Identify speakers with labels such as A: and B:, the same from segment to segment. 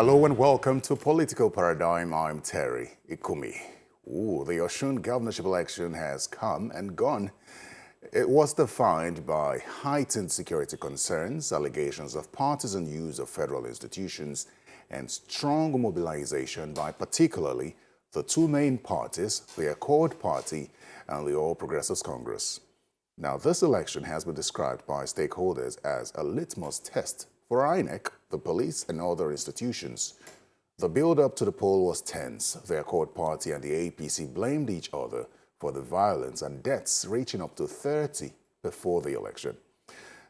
A: Hello and welcome to Political Paradigm. I'm Terry Ikumi. The Osun governorship election has come and gone. It was defined by heightened security concerns, allegations of partisan use of federal institutions, and strong mobilization by particularly the two main parties, the Accord Party and the All Progressives Congress. Now, this election has been described by stakeholders as a litmus test for INEC, the police, and other institutions. The build-up to the poll was tense. The Accord Party and the APC blamed each other for the violence and deaths reaching up to 30 before the election.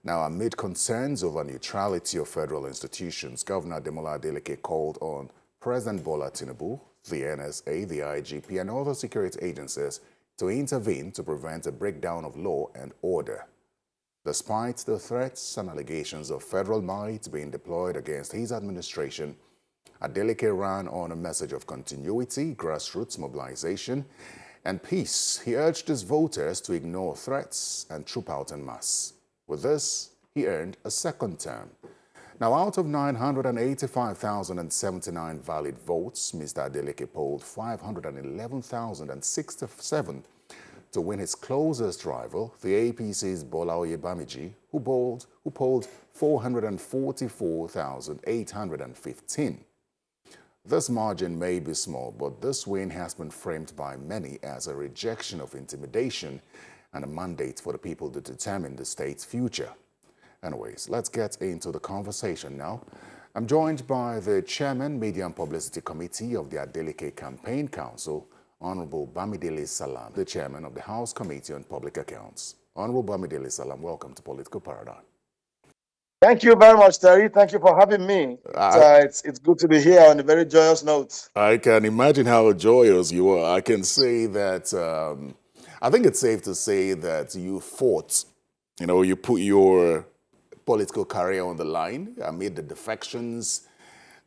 A: Now, amid concerns over neutrality of federal institutions, Governor Adeleke called on President Bola Tinubu, the NSA, the IGP, and other security agencies to intervene to prevent a breakdown of law and order. Despite the threats and allegations of federal might being deployed against his administration, Adeleke ran on a message of continuity, grassroots mobilization, and peace. He urged his voters to ignore threats and troop out en masse. With this, he earned a second term. Now, out of 985,079 valid votes, Mr. Adeleke polled 511,067 to win his closest rival, the APC's Bola Oyebamiji, who polled 444,815. This margin may be small, but this win has been framed by many as a rejection of intimidation and a mandate for the people to determine the state's future. Anyways, let's get into the conversation now. I'm joined by the Chairman, Media and Publicity Committee of the Adeleke Campaign Council, Honorable Bamidele Salaam, the Chairman of the House Committee on Public Accounts. Honorable Bamidele Salaam, welcome to Political Paradigm.
B: Thank you very much, Terry. Thank you for having me. It's good to be here on a very joyous note.
A: I can imagine how joyous you are. I can say that, I think it's safe to say that you fought, you put your political career on the line amid the defections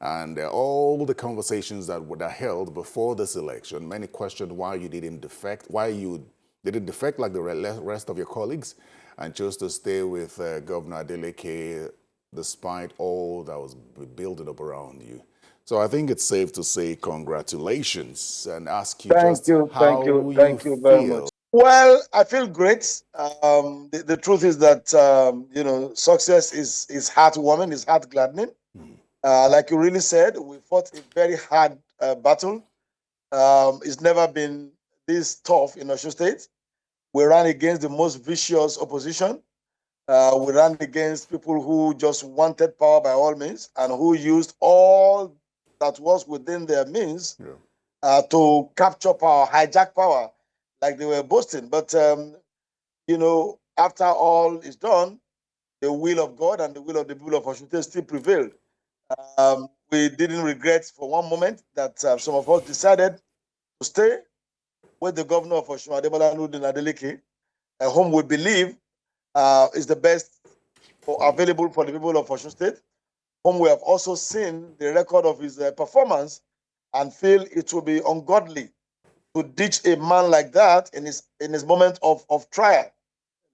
A: and all the conversations that were held before this election. Many questioned why you didn't defect, like the rest of your colleagues, and chose to stay with Governor Adeleke despite all that was building up around you. So I think it's safe to say congratulations and ask you
B: Thank you very much. Well, I feel great. The truth is that success is heartwarming, is heart gladdening. Like you really said, we fought a very hard battle. It's never been this tough in Osun State. We ran against the most vicious opposition. We ran against people who just wanted power by all means and who used all that was within their means to capture power, hijack power, like they were boasting. But, after all is done, the will of God and the will of the people of Osun State still prevailed. We didn't regret for one moment that some of us decided to stay with the governor of Osun, Adeleke, whom we believe is the best available for the people of Osun State, whom we have also seen the record of his performance and feel it will be ungodly to ditch a man like that in his moment of trial,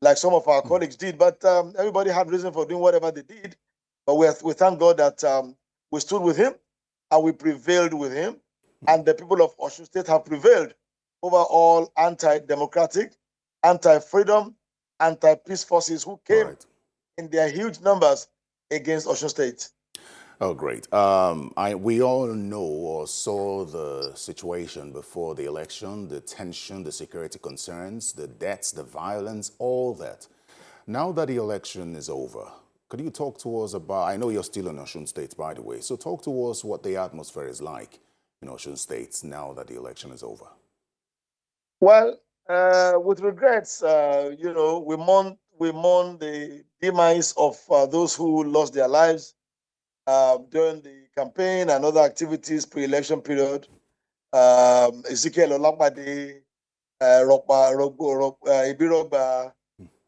B: like some of our colleagues did. But everybody had reason for doing whatever they did. But we thank God that we stood with him and we prevailed with him. And the people of Osun State have prevailed over all anti-democratic, anti-freedom, anti-peace forces who came in their huge numbers against Osun State.
A: Oh, great. We all know or saw the situation before the election, the tension, the security concerns, the deaths, the violence, all that. Now that the election is over, could you talk to us about, I know you're still in Osun State, by the way, so talk to us what the atmosphere is like in Osun State now that the election is over.
B: Well, with regrets, we mourn the demise of those who lost their lives during the campaign and other activities pre-election period. Ezekiel Olakbade, Ibirogba,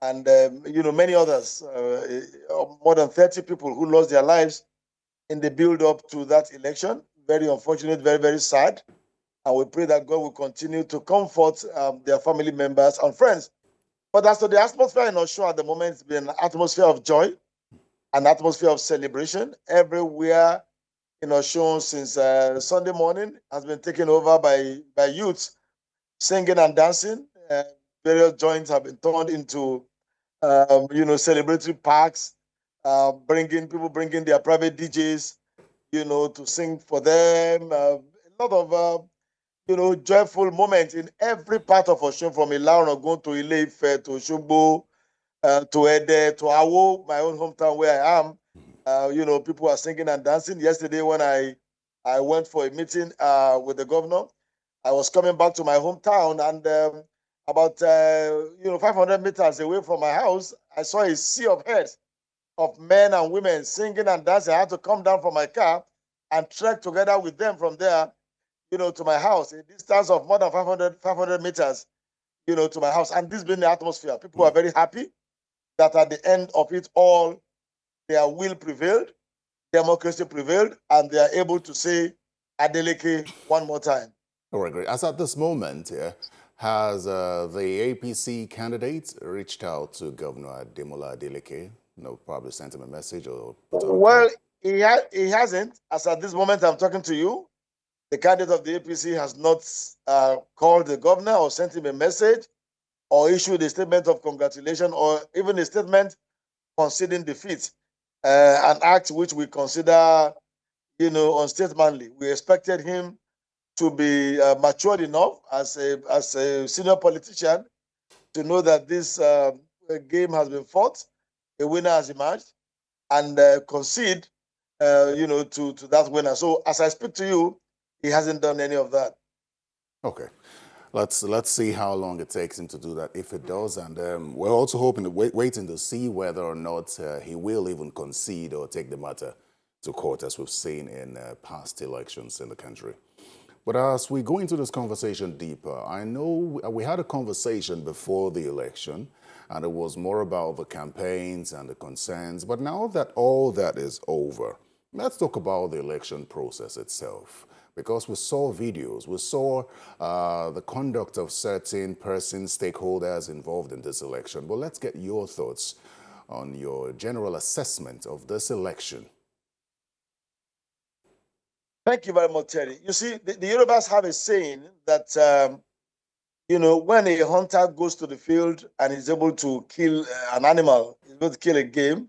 B: and many others, more than 30 people who lost their lives in the build-up to that election. Very unfortunate, very, very sad. And we pray that God will continue to comfort their family members and friends. But as to the atmosphere in Osun at the moment, it's been an atmosphere of joy, an atmosphere of celebration. Everywhere in Osun since Sunday morning has been taken over by youths singing and dancing. Various joints have been turned into, celebratory parks, bringing their private DJs, to sing for them. A lot of, joyful moments in every part of Osun, from Ilara to Ile-Ife to Osogbo, to Ede, to Awo, my own hometown where I am. People are singing and dancing. Yesterday, when I went for a meeting with the governor, I was coming back to my hometown, and about 500 meters away from my house, I saw a sea of heads of men and women singing and dancing. I had to come down from my car and trek together with them from there, to my house, a distance of more than 500 meters, to my house. And this being the atmosphere, people are very happy that at the end of it all, their will prevailed, democracy prevailed, and they are able to say Adeleke one more time.
A: All right, great. As at this moment, has the APC candidate reached out to Governor Ademola Adeleke? Probably sent him a message or put out a
B: Well,
A: call?
B: he hasn't. As at this moment I'm talking to you, the candidate of the APC has not called the governor or sent him a message or issued a statement of congratulation or even a statement conceding defeat, an act which we consider, unstatesmanly. We expected him to be matured enough as a senior politician to know that this game has been fought, a winner has emerged, and concede, to that winner. So as I speak to you, he hasn't done any of that.
A: Okay. Let's see how long it takes him to do that, if it does. And we're also hoping, waiting to see whether or not he will even concede or take the matter to court, as we've seen in past elections in the country. But as we go into this conversation deeper, I know we had a conversation before the election, and it was more about the campaigns and the concerns. But now that all that is over, let's talk about the election process itself. Because we saw videos, we saw the conduct of certain persons, stakeholders involved in this election. But let's get your thoughts on your general assessment of this election.
B: Thank you very much, Terry. You see, the Yorubas have a saying that, when a hunter goes to the field and is able to kill an animal, he's able to kill a game,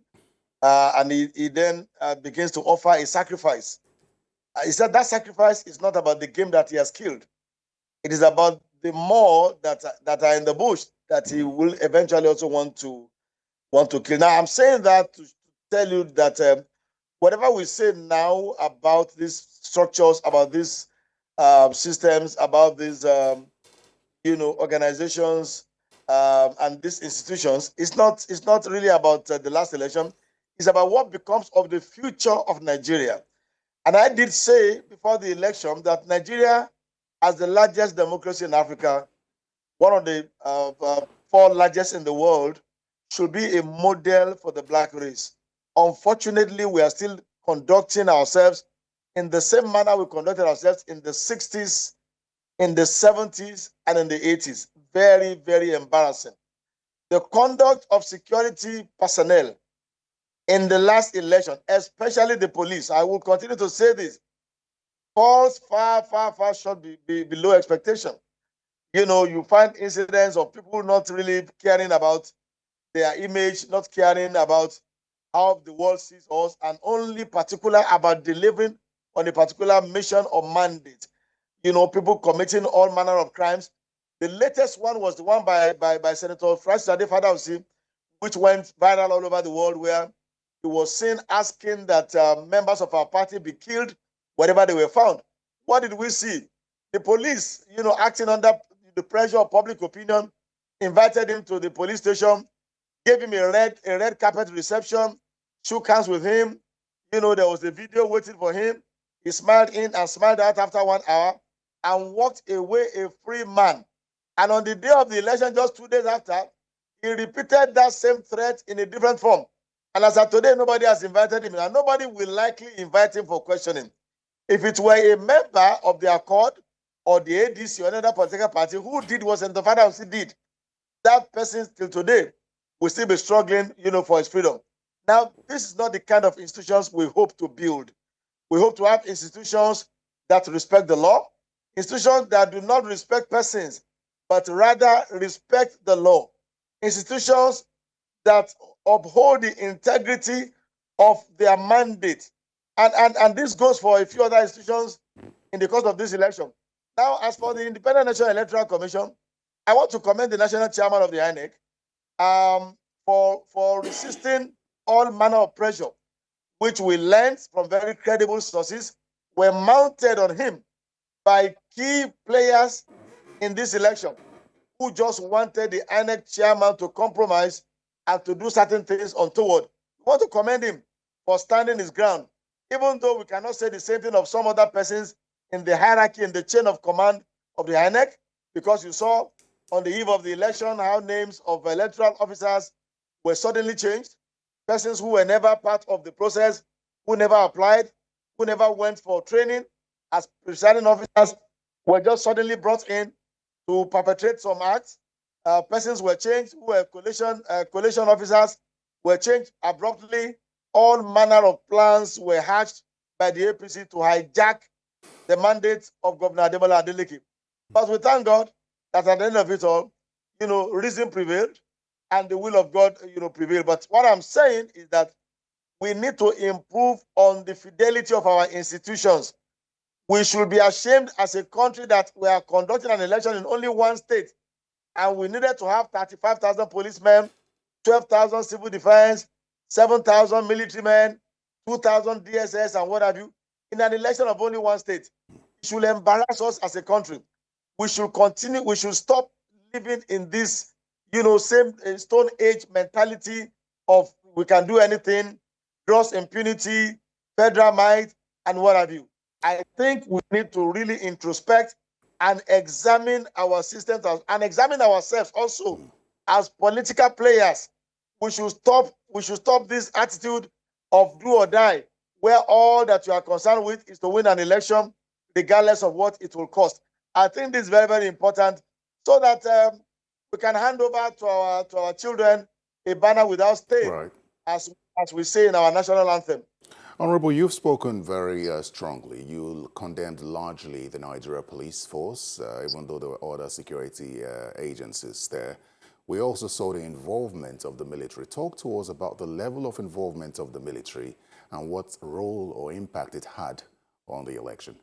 B: and he then begins to offer a sacrifice. He said that sacrifice is not about the game that he has killed. It is about the more that are in the bush that he will eventually also want to kill. Now, I'm saying that to tell you that whatever we say now about these structures, about these systems, about these organizations and these institutions, it's not really about the last election. It's about what becomes of the future of Nigeria. And I did say before the election that Nigeria, as the largest democracy in Africa, one of the four largest in the world, should be a model for the black race. Unfortunately, we are still conducting ourselves in the same manner we conducted ourselves in the 60s, in the 70s, and in the 80s. Very, very embarrassing. The conduct of security personnel in the last election, especially the police, I will continue to say this, falls far, far, far short below expectation. You find incidents of people not really caring about their image, not caring about how the world sees us, and only particular about delivering on a particular mission or mandate. People committing all manner of crimes. The latest one was the one by Senator Francis Adefadausi, which went viral all over the world, where he was seen asking that members of our party be killed wherever they were found. What did we see? The police, acting under the pressure of public opinion, invited him to the police station, gave him a red carpet reception, shook hands with him. There was a video waiting for him. He smiled in and smiled out after 1 hour and walked away a free man. And on the day of the election, just 2 days after, he repeated that same threat in a different form. And as of today, nobody has invited him, and nobody will likely invite him for questioning. If it were a member of the Accord or the ADC or another political party who did what Senator Fadausi did, that person till today will still be struggling, for his freedom. Now, this is not the kind of institutions we hope to build. We hope to have institutions that respect the law, institutions that do not respect persons, but rather respect the law, institutions that uphold the integrity of their mandate. And this goes for a few other institutions in the course of this election. Now, as for the Independent National Electoral Commission, I want to commend the national chairman of the INEC for resisting all manner of pressure, which we learned from very credible sources, were mounted on him by key players in this election who just wanted the INEC chairman to compromise and to do certain things untoward. We want to commend him for standing his ground, even though we cannot say the same thing of some other persons in the hierarchy, in the chain of command of the INEC, because you saw on the eve of the election how names of electoral officers were suddenly changed, persons who were never part of the process, who never applied, who never went for training as presiding officers, were just suddenly brought in to perpetrate some acts. Persons were changed who were coalition officers were changed abruptly. All manner of plans were hatched by the APC to hijack the mandate of Governor Adeleke. But we thank God that at the end of it all, reason prevailed and the will of God, prevailed. But what I'm saying is that we need to improve on the fidelity of our institutions. We should be ashamed as a country that we are conducting an election in only one state, and we needed to have 35,000 policemen, 12,000 civil defense, 7,000 military men, 2,000 DSS, and what have you, in an election of only one state. It should embarrass us as a country. We should continue, we should stop living in this, same Stone Age mentality of we can do anything, gross impunity, federal might, and what have you. I think we need to really introspect and examine our systems and examine ourselves also as political players. We should stop this attitude of do or die, where all that you are concerned with is to win an election, regardless of what it will cost. I think this is very, very important, so that we can hand over to our children a banner without stain,
A: Right.
B: as we say in our national anthem.
A: Honorable, you've spoken very strongly. You condemned largely the Nigeria police force, even though there were other security agencies there. We also saw the involvement of the military. Talk to us about the level of involvement of the military and what role or impact it had on the election.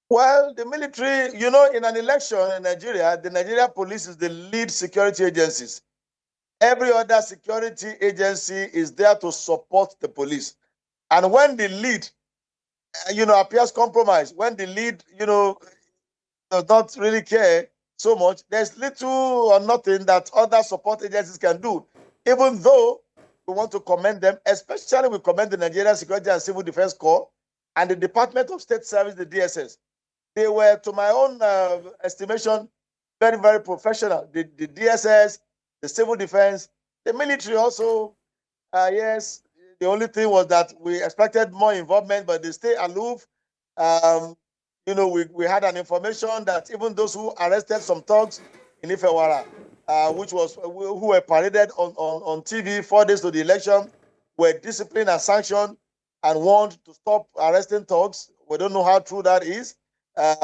B: Well, the military, in an election in Nigeria, the Nigeria police is the lead security agencies. Every other security agency is there to support the police. And when the lead, appears compromised, when the lead, does not really care so much, there's little or nothing that other support agencies can do. Even though we want to commend them, especially we commend the Nigeria Security and Civil Defense Corps and the Department of State Service, the DSS. They were, to my own estimation, very, very professional. The DSS, the civil defense, the military also, yes, the only thing was that we expected more involvement, but they stay aloof. We had an information that even those who arrested some thugs in Ifewara, who were paraded on TV 4 days to the election, were disciplined and sanctioned and warned to stop arresting thugs. We don't know how true that is. Their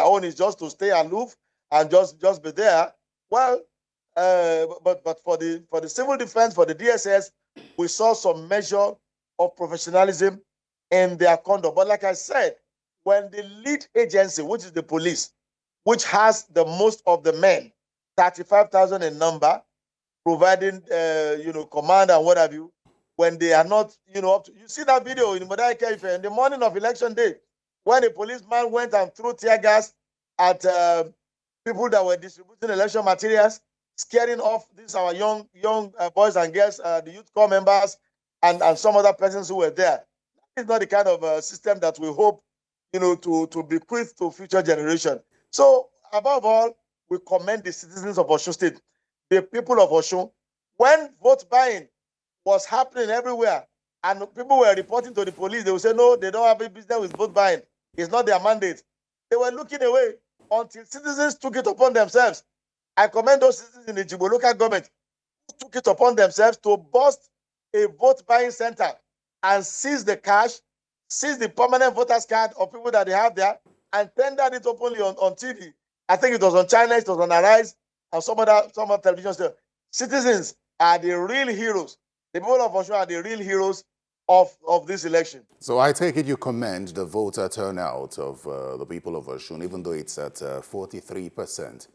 B: own is just to stay aloof and just be there. Well, but for the civil defense, for the DSS, we saw some measure of professionalism in their conduct. But like I said, when the lead agency, which is the police, which has the most of the men, 35,000 in number, providing command and what have you, when they are not, up to, you see that video in Adeleke in the morning of election day, when a policeman went and threw tear gas at people that were distributing election materials, scaring off our young boys and girls, the youth corps members, and some other persons who were there. It's not the kind of system that we hope, to bequeath to future generation. So, above all, we commend the citizens of Osun State, the people of Osun. When vote buying was happening everywhere, and people were reporting to the police, they would say, no, they don't have a business with vote buying. It's not their mandate. They were looking away until citizens took it upon themselves. I commend those citizens in the Jibo local government who took it upon themselves to bust a vote buying center and seize the cash, seize the permanent voters card of people that they have there, and tendered it openly on TV. I think it was on China, it was on Arise, and some other television stations. Citizens are the real heroes. The people of Osun are the real heroes of this election.
A: So I take it you commend the voter turnout of the people of Osun, even though it's at 43%.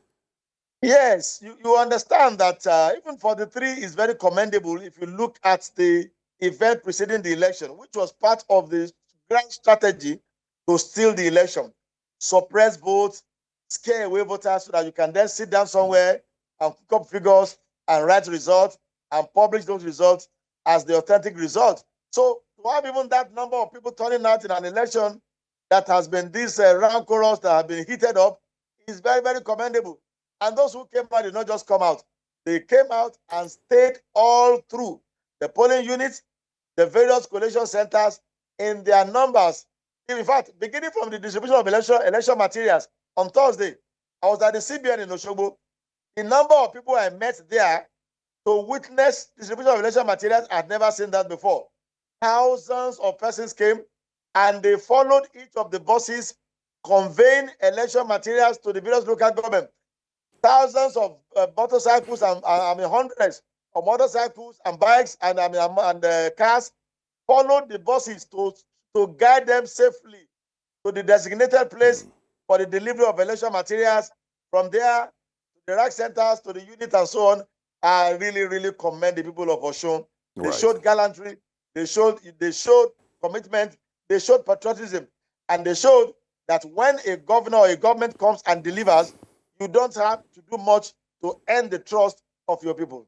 B: Yes, you understand that even 43 is very commendable if you look at the event preceding the election, which was part of the grand strategy to steal the election, suppress votes, scare away voters so that you can then sit down somewhere and pick up figures and write results and publish those results as the authentic results. So to have even that number of people turning out in an election that has been this rancorous, that have been heated up, is very, very commendable. And those who came out did not just come out. They came out and stayed all through the polling units, the various collation centers in their numbers. In fact, beginning from the distribution of election materials on Thursday, I was at the CBN in Osogbo. The number of people I met there to witness distribution of election materials, I'd never seen that before. Thousands of persons came and they followed each of the buses conveying election materials to the various local government. Thousands of motorcycles and hundreds of motorcycles and bikes and cars followed the buses to guide them safely to the designated place for the delivery of election materials. From there, to the rack centers, to the unit and so on. I really, really commend the people of Osun. They
A: Right.
B: showed gallantry, they showed commitment, they showed patriotism, and they showed that when a governor or a government comes and delivers, you don't have to do much to earn the trust of your people.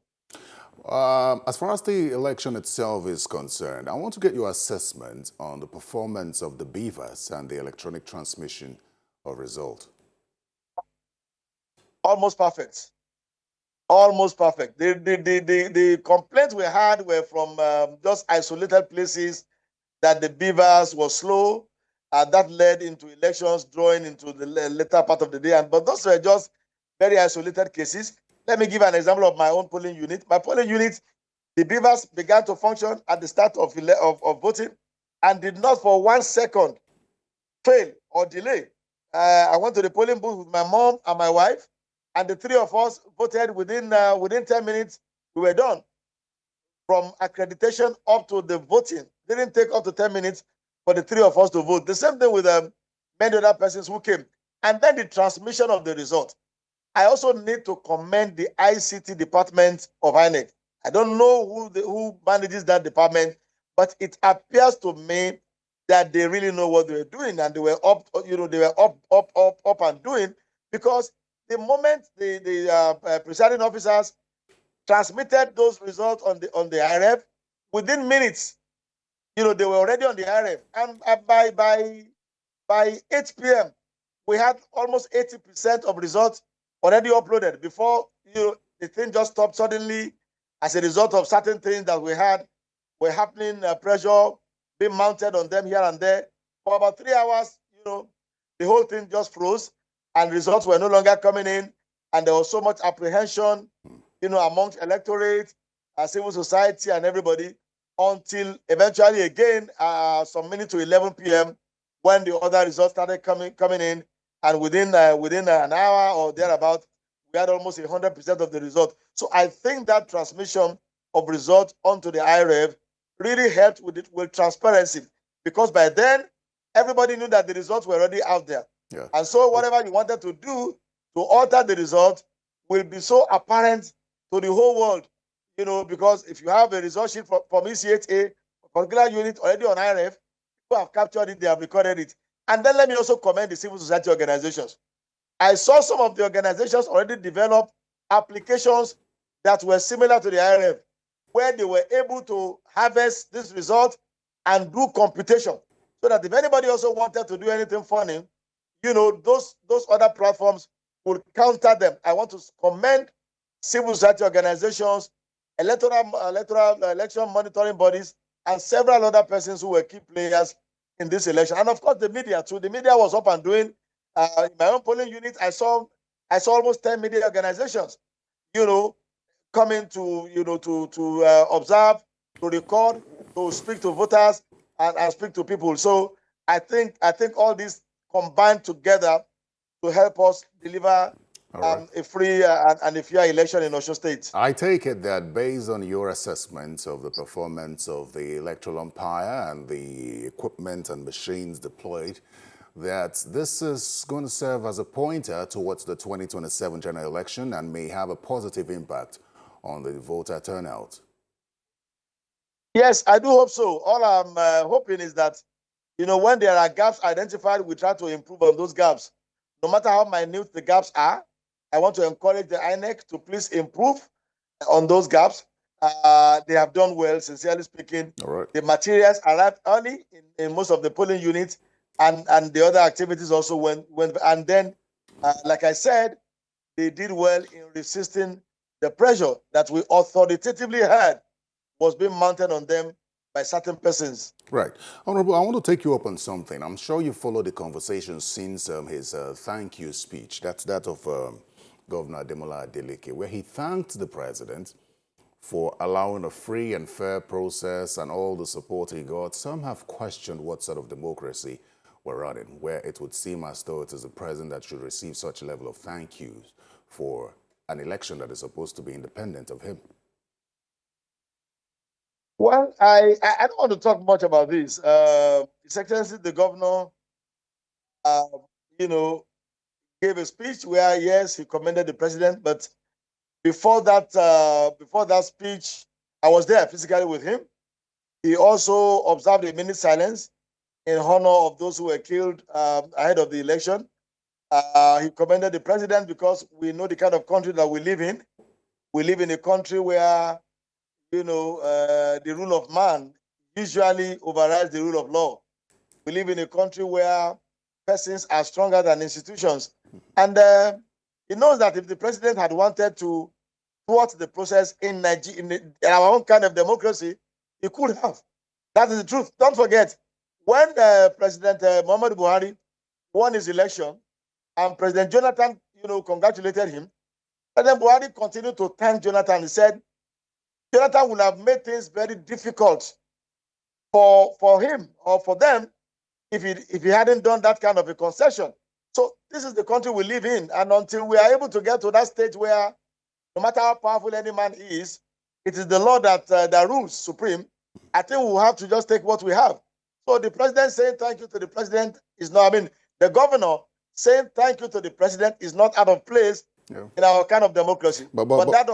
A: As far as the election itself is concerned, I want to get your assessment on the performance of the beavers and the electronic transmission of result.
B: Almost perfect. Almost perfect. The complaints we had were from just isolated places that the beavers were slow, and that led into elections drawing into the later part of the day. But those were just very isolated cases. Let me give an example of my own polling unit. My polling unit, the beavers began to function at the start of voting and did not for 1 second fail or delay. I went to the polling booth with my mom and my wife, and the three of us voted within 10 minutes. We were done. From accreditation up to the voting, didn't take up to 10 minutes for the three of us to vote. The same thing with many other persons who came. And then the transmission of the result. I also need to commend the ICT department of INEC. I don't know who manages that department, but it appears to me that they really know what they were doing, and they were up and doing, because the moment the presiding officers transmitted those results on the IRF, within minutes, they were already on the IRF, and by 8 p.m. we had almost 80% of results already uploaded before the thing just stopped suddenly as a result of certain things that were happening, pressure being mounted on them here and there. For about 3 hours, the whole thing just froze, and results were no longer coming in, and there was so much apprehension, amongst electorate, civil society, and everybody, until eventually again, some minutes to 11 p.m., when the other results started coming in, and within an hour or thereabout, we had almost 100% of the result. So I think that transmission of results onto the IRF really helped with transparency, because by then everybody knew that the results were already out there.
A: Yeah.
B: And so whatever you wanted to do to alter the result will be so apparent to the whole world, because if you have a result sheet from ECHA, a particular unit already on IRF, people have captured it, they have recorded it. And then let me also commend the civil society organizations. I saw some of the organizations already develop applications that were similar to the IRF, where they were able to harvest this result and do computation, so that if anybody also wanted to do anything funny, those other platforms would counter them. I want to commend civil society organizations, election monitoring bodies, and several other persons who were key players in this election. And of course, the media too. The media was up and doing. In my own polling unit, I saw almost 10 media organizations, coming to observe, to record, to speak to voters and speak to people. So I think all these combined together to help us deliver a free and a fair election in Osun State.
A: I take it that based on your assessment of the performance of the electoral umpire and the equipment and machines deployed, that this is going to serve as a pointer towards the 2027 general election and may have a positive impact on the voter turnout.
B: Yes, I do hope so. All I'm hoping is that, when there are gaps identified, we try to improve on those gaps. No matter how minute the gaps are, I want to encourage the INEC to please improve on those gaps. They have done well, sincerely speaking.
A: All right.
B: The materials arrived early in most of the polling units, and the other activities also went. And then, like I said, they did well in resisting the pressure that we authoritatively heard was being mounted on them by certain persons.
A: Right. Honorable, I want to take you up on something. I'm sure you followed the conversation since his thank you speech. That's that of Governor Adeleke, where he thanked the president for allowing a free and fair process and all the support he got. Some have questioned what sort of democracy we're running, where it would seem as though it is the president that should receive such a level of thank yous for an election that is supposed to be independent of him.
B: Well, I don't want to talk much about this. His Excellency the Governor, gave a speech where, yes, he commended the president, but before that speech, I was there physically with him. He also observed a minute silence in honor of those who were killed ahead of the election. He commended the president because we know the kind of country that we live in. We live in a country where, the rule of man usually overrides the rule of law. We live in a country where persons are stronger than institutions. And he knows that if the president had wanted to thwart the process in Nigeria, in our own kind of democracy, he could have. That is the truth. Don't forget, when President Muhammadu Buhari won his election and President Jonathan, congratulated him, President Buhari continued to thank Jonathan. He said, Jonathan would have made things very difficult for him or for them if he hadn't done that kind of a concession. So this is the country we live in. And until we are able to get to that stage where no matter how powerful any man is, it is the law that rules supreme, I think we'll have to just take what we have. So the president saying thank you to the president is not, the governor saying thank you to the president is not out of place in our kind of democracy. But that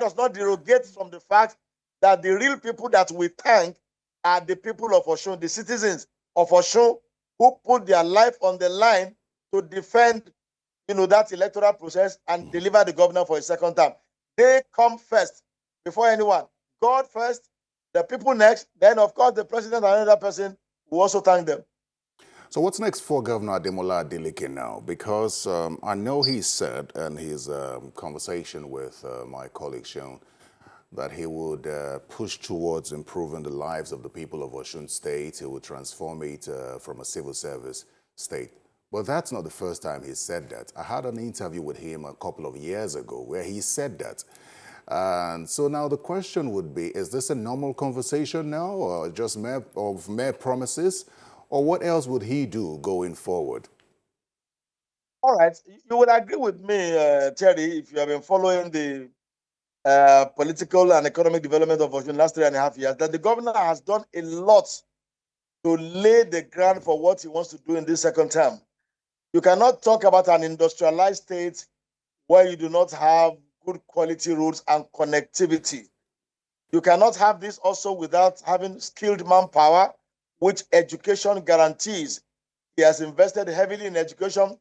B: does not derogate from the fact that the real people that we thank are the people of Osun, the citizens of Osun, who put their life on the line to defend, that electoral process and deliver the governor for a second term. They come first before anyone. God first, the people next, then of course the president and another person will also thank them.
A: So what's next for Governor Adeleke now? Because I know he said in his conversation with my colleague Sean that he would push towards improving the lives of the people of Osun State. He would transform it from a civil service state. But that's not the first time he said that. I had an interview with him a couple of years ago where he said that. And so now the question would be, is this a normal conversation now or just mere promises? Or what else would he do going forward?
B: All right. You would agree with me, Terry, if you have been following the political and economic development of Osun last 3.5 years, that the governor has done a lot to lay the ground for what he wants to do in this second term. You cannot talk about an industrialized state where you do not have good quality roads and connectivity. You cannot have this also without having skilled manpower, which education guarantees. He has invested heavily in education,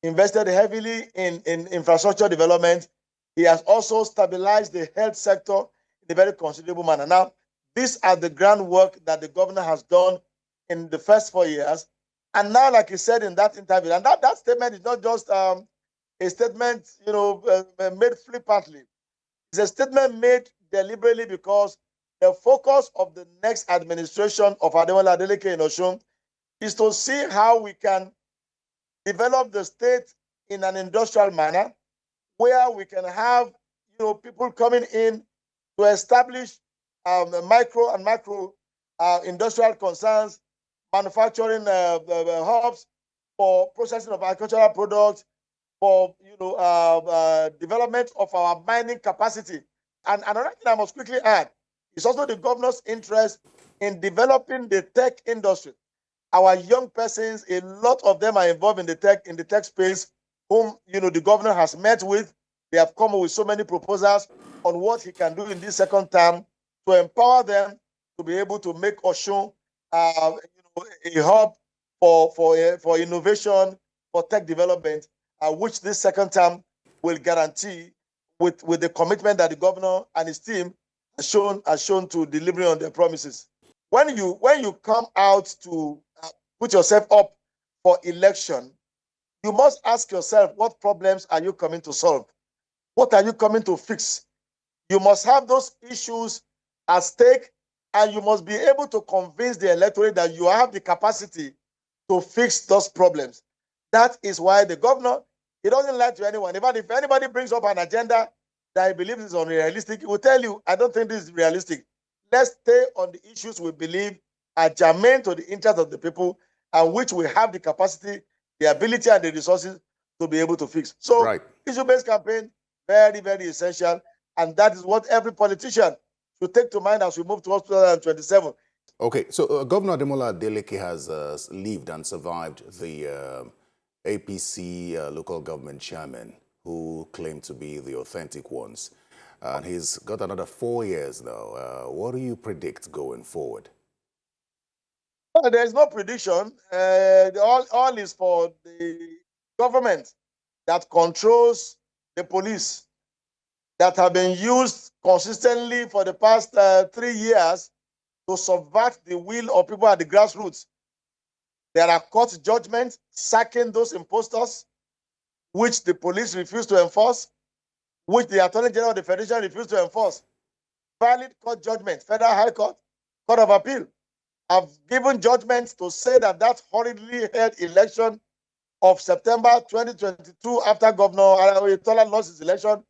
B: invested heavily in infrastructure development. He has also stabilized the health sector in a very considerable manner. Now, these are the groundwork that the governor has done in the first 4 years. And now, like he said in that interview, and that statement is not just a statement, made flippantly. It's a statement made deliberately because the focus of the next administration of Adeleke in Osun is to see how we can develop the state in an industrial manner where we can have, people coming in to establish micro and macro industrial concerns, manufacturing hubs for processing of agricultural products, for development of our mining capacity. And another thing I must quickly add is also the governor's interest in developing the tech industry. Our young persons, a lot of them are involved in the tech space, whom the governor has met with. They have come up with so many proposals on what he can do in this second term to empower them to be able to make Osun a hub for innovation, for tech development, which this second term will guarantee with the commitment that the governor and his team has shown to delivering on their promises. When you come out to put yourself up for election, you must ask yourself, what problems are you coming to solve? What are you coming to fix? You must have those issues at stake, and you must be able to convince the electorate that you have the capacity to fix those problems. That is why the governor, he doesn't lie to anyone. Even if anybody brings up an agenda that he believes is unrealistic, he will tell you, I don't think this is realistic. Let's stay on the issues we believe are germane to the interest of the people, and which we have the capacity, the ability, and the resources to be able to fix. So, issue-based campaign, very, very essential. And that is what every politician should take to mind as we move towards 2027.
A: Okay, so Governor Adeleke has lived and survived the APC local government chairman who claimed to be the authentic ones. And he's got another 4 years now. What do you predict going forward?
B: Well, there's no prediction. All is for the government that controls the police, that have been used consistently for the past 3 years to subvert the will of people at the grassroots. There are court judgments sacking those impostors, which the police refuse to enforce, which the Attorney General of the Federation refused to enforce. Valid court judgment, Federal High Court, Court of Appeal, have given judgments to say that that horridly held election of September 2022, after Governor Oyetola lost his election,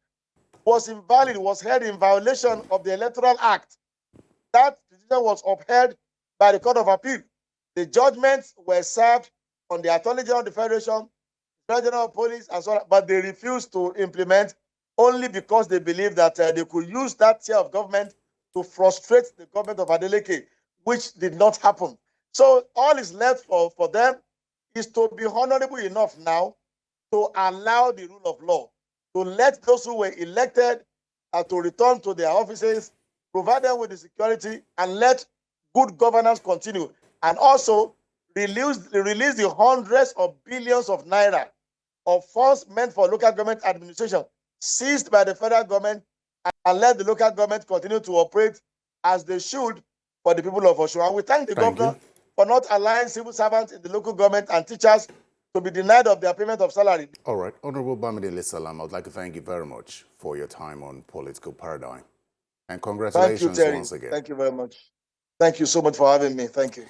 B: was invalid, was held in violation of the Electoral Act. That decision was upheld by the Court of Appeal. The judgments were served on the Attorney General of the Federation, Attorney General of Police, and so on, but they refused to implement, only because they believed that they could use that tier of government to frustrate the government of Adeleke, which did not happen. So all is left for them is to be honorable enough now to allow the rule of law, to let those who were elected to return to their offices, provide them with the security, and let good governance continue. And also release the hundreds of billions of naira of funds meant for local government administration seized by the federal government, and let the local government continue to operate as they should for the people of Osun. And we thank the governor for not allowing civil servants in the local government and teachers to be denied of their payment of salary.
A: All right. Honorable Oyebamiji Salaam, I would like to thank you very much for your time on Political Paradigm. And congratulations once again.
B: Thank you very much. Thank you so much for having me. Thank you.